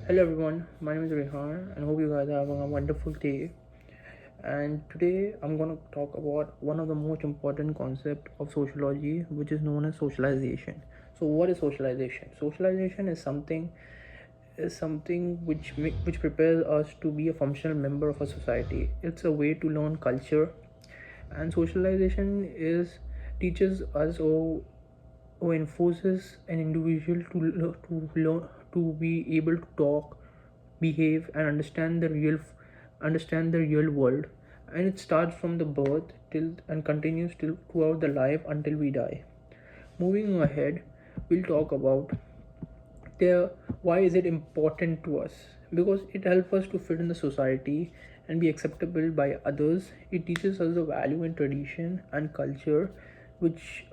Hello everyone, my name is Rehan and hope you guys are having a wonderful day. And today I'm going to talk about one of the most important concepts of sociology, which is known as socialization. So what is socialization? Socialization is something which prepares us to be a functional member of a society. It's a way to learn culture, and socialization is teaches us or enforces an individual to learn to be able to talk, behave, and understand the real world. And it starts from the birth till and continues till throughout the life until we die. Moving ahead, we'll talk about the why is it important to us, because it helps us to fit in the society and be acceptable by others. It teaches us the value and tradition and culture which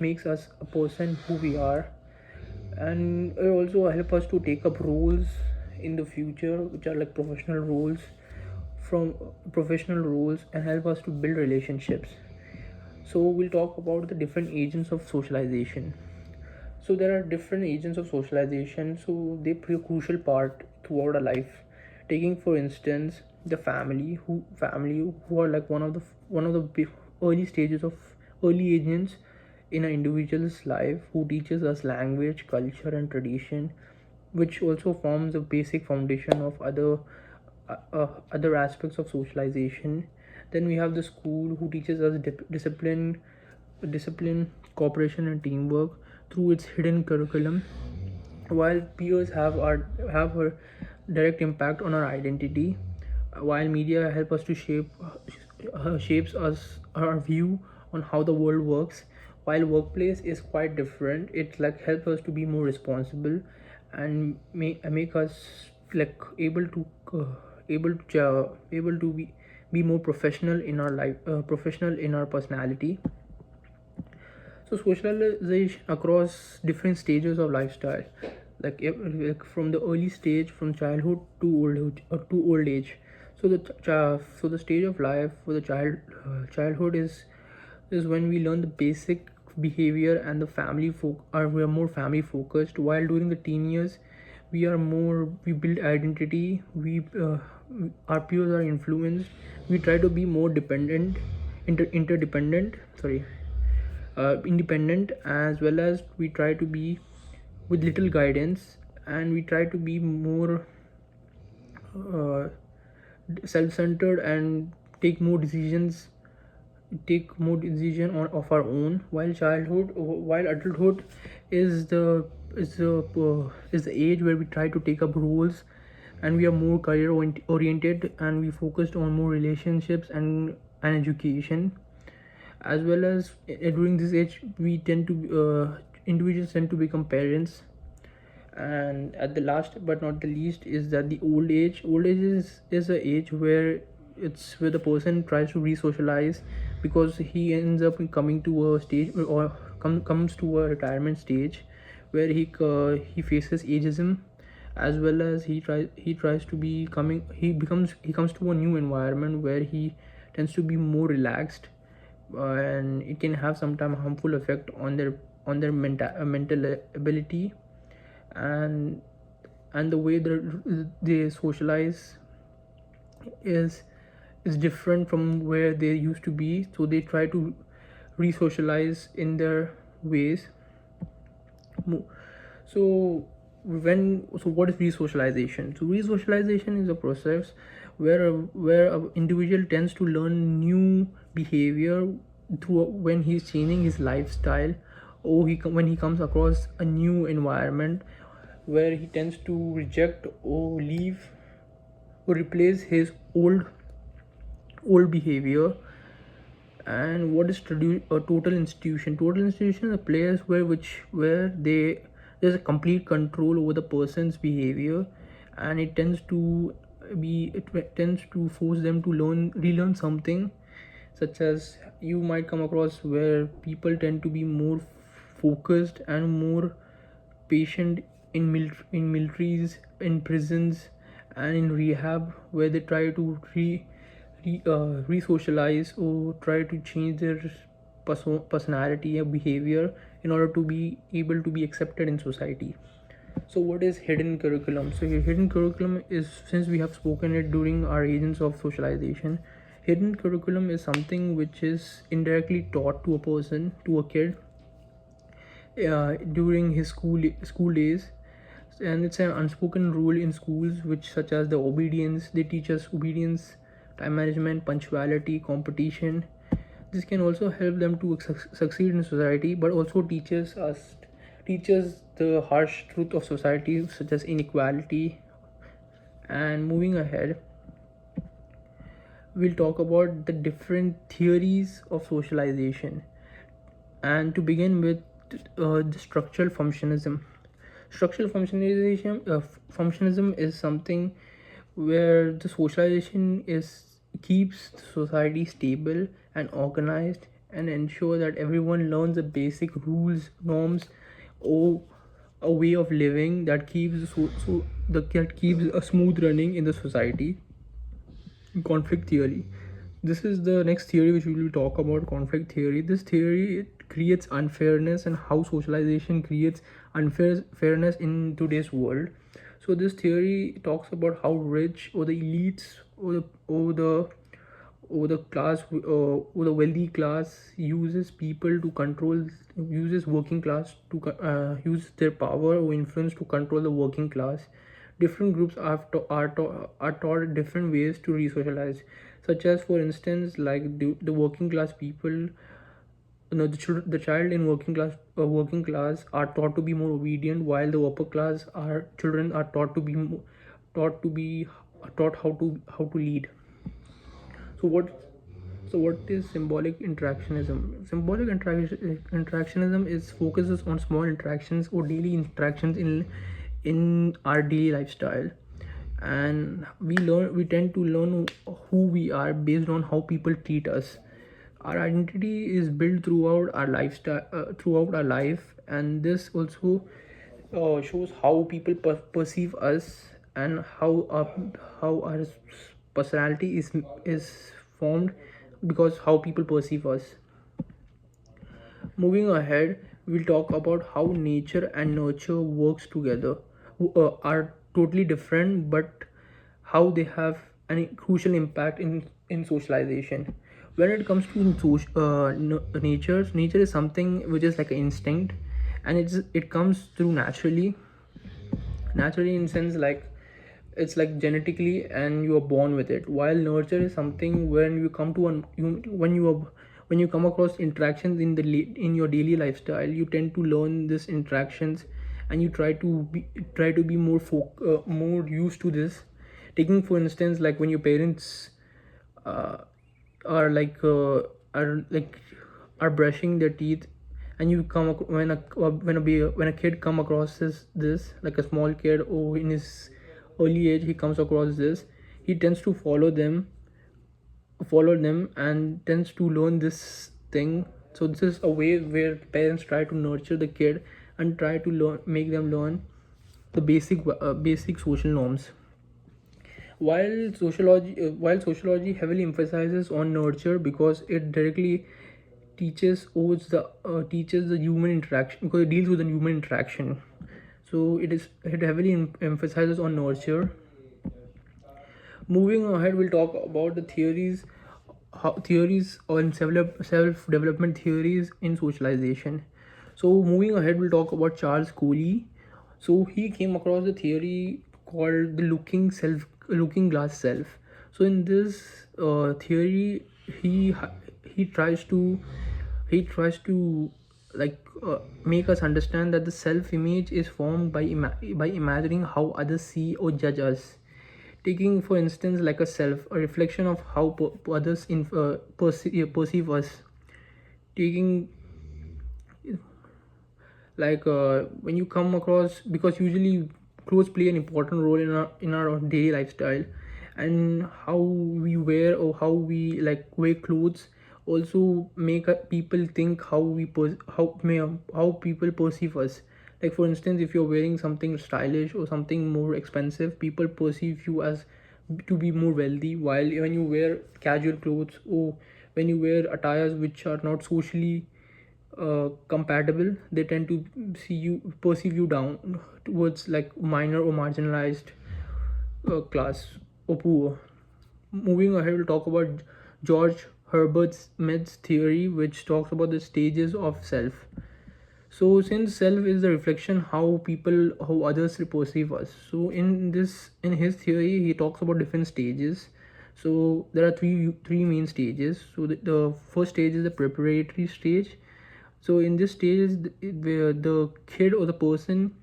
makes us a person who we are. And it also help us to take up roles in the future which are like professional roles, and help us to build relationships. So we'll talk about the different agents of socialization. So there are different agents of socialization, so they play a crucial part throughout our life. Taking for instance the family who are like one of the early stages of early agents in an individual's life, who teaches us language, culture, and tradition, which also forms a basic foundation of other aspects of socialization. Then we have the school, who teaches us discipline, cooperation, and teamwork through its hidden curriculum, while peers have a direct impact on our identity, while media help us to shapes us our view on how the world works. While workplace is quite different, it like helps us to be more responsible and make us like able to be more professional in our life, professional in our personality. So socialization across different stages of lifestyle, like from the early stage, from childhood to old age. So the stage of life for the childhood is when we learn the basic behavior, and we are more family focused. While during the teen years, we build identity, we our peers are influenced, we try to be more interdependent, independent, as well as we try to be with little guidance, and we try to be more uh, self-centered and take more decisions of our own. While adulthood is the age where we try to take up roles, and we are more career oriented, and we focused on more relationships and education. As well as during this age, we tend to individuals tend to become parents. And at the last but not the least is that the old age is a age where it's where the person tries to re-socialize, because he ends up coming to a stage, or comes to a retirement stage, where he faces ageism, as well as he tries to be coming he comes to a new environment where he tends to be more relaxed, and it can have sometimes harmful effect on their mental ability. And and the way they socialize is is different from where they used to be, so they try to re-socialize in their ways. Mo- so what is re-socialization? So re-socialization is a process where a individual tends to learn new behavior through when he's changing his lifestyle, or when he comes across a new environment, where he tends to reject or leave or replace his old behavior. And what is a total institution? Total institution is a place where there's a complete control over the person's behavior, and it tends to force them to relearn something. Such as, you might come across where people tend to be more focused and more patient in militaries, in prisons, and in rehab, where they try to re-socialize, or try to change their personality or behavior in order to be able to be accepted in society. So what is hidden curriculum? So hidden curriculum is, since we have spoken it during our agents of socialization, hidden curriculum is something which is indirectly taught to a person, to a kid, during his school days, and it's an unspoken rule in schools, which such as the obedience. They teach us obedience, time management, punctuality, competition. This can also help them to succeed in society, but also teaches the harsh truth of society, such as inequality. And moving ahead, we'll talk about the different theories of socialization. And to begin with, the structural functionism. Structural functionism is something where the socialization is keeps the society stable and organized, and ensure that everyone learns the basic rules, norms, or a way of living that that keeps a smooth running in the society. Conflict theory. This is the next theory which we will talk about. Conflict theory. This theory, it creates unfairness, and how socialization creates unfair fairness in today's world. So this theory talks about how rich, or the elites, or the class, or the wealthy class uses people to control, uses working class to use their power or influence to control the working class. Different groups are taught different ways to re-socialize, such as, for instance, like the working class people, the child in working class are taught to be more obedient, while the upper class are children are taught to be taught how to lead. So what is symbolic interactionism? Interactionism is focuses on small interactions or daily interactions in our daily lifestyle, and we tend to learn who we are based on how people treat us. Our identity is built throughout our life, and this also shows how people perceive us, and how our personality is formed because how people perceive us. Moving ahead, we'll talk about how nature and nurture works together, are totally different, but how they have a crucial impact in socialization. When it comes to nature is something which is like an instinct, and it comes through naturally in sense like it's like genetically, and you are born with it. While nurture is something when you come to when you come across interactions in your daily lifestyle, you tend to learn these interactions, and you try to be more used to this. Taking for instance, like when your parents uh, are like are like are brushing their teeth, and you when a kid come across this, like a small kid, or in his early age he comes across this, he tends to follow them and tends to learn this thing. So this is a way where parents try to nurture the kid and try to make them learn the basic social norms. While sociology heavily emphasizes on nurture because it directly teaches the human interaction, because it deals with the human interaction. So it heavily emphasizes on nurture. Moving ahead, we'll talk about the theories on self development theories in socialization. So moving ahead, we'll talk about Charles Cooley. So he came across the theory called the looking glass self. So in this theory, he he tries to he tries to make us understand that the self image is formed by imagining how others see or judge us. Taking for instance, like a reflection of how others perceive us. Taking when you come across, because usually clothes play an important role in our daily lifestyle, and how we wear, or how we like wear clothes also make people think how people perceive us. Like for instance, if you're wearing something stylish or something more expensive, people perceive you as to be more wealthy, while when you wear casual clothes, or when you wear attires which are not socially compatible, they tend to perceive you down towards like minor or marginalized class or poor. Moving ahead, we'll talk about George Herbert Smith's theory, which talks about the stages of self. So, since self is the reflection how others perceive us. So, in his theory, he talks about different stages. So, there are three main stages. So, the first stage is the preparatory stage. So, in this stage is where the kid or the person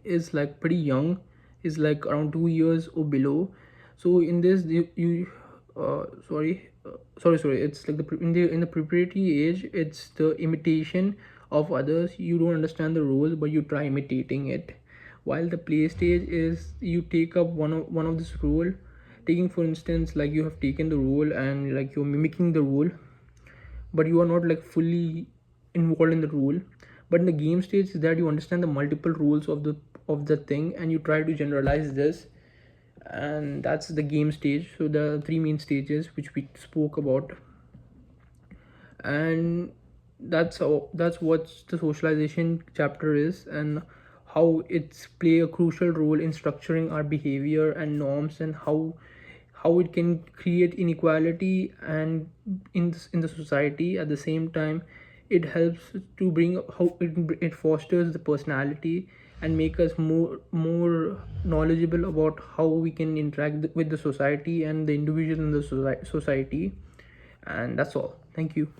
is like pretty young, is like around 2 years or below. So in this you sorry, it's like in the preparatory age, it's the imitation of others. You don't understand the rules, but you try imitating it. While the play stage is you take up one of this role, taking for instance like you have taken the role and like you're mimicking the role, but you are not like fully involved in the rule. But in the game stage is that you understand the multiple rules of the thing and you try to generalize this, and that's the game stage. So the three main stages which we spoke about, and that's what the socialization chapter is, and how it's play a crucial role in structuring our behavior and norms, and how it can create inequality and in the society. At the same time, it helps to bring how it fosters the personality and make us more knowledgeable about how we can interact with the society and the individual in the society. And that's all. Thank you.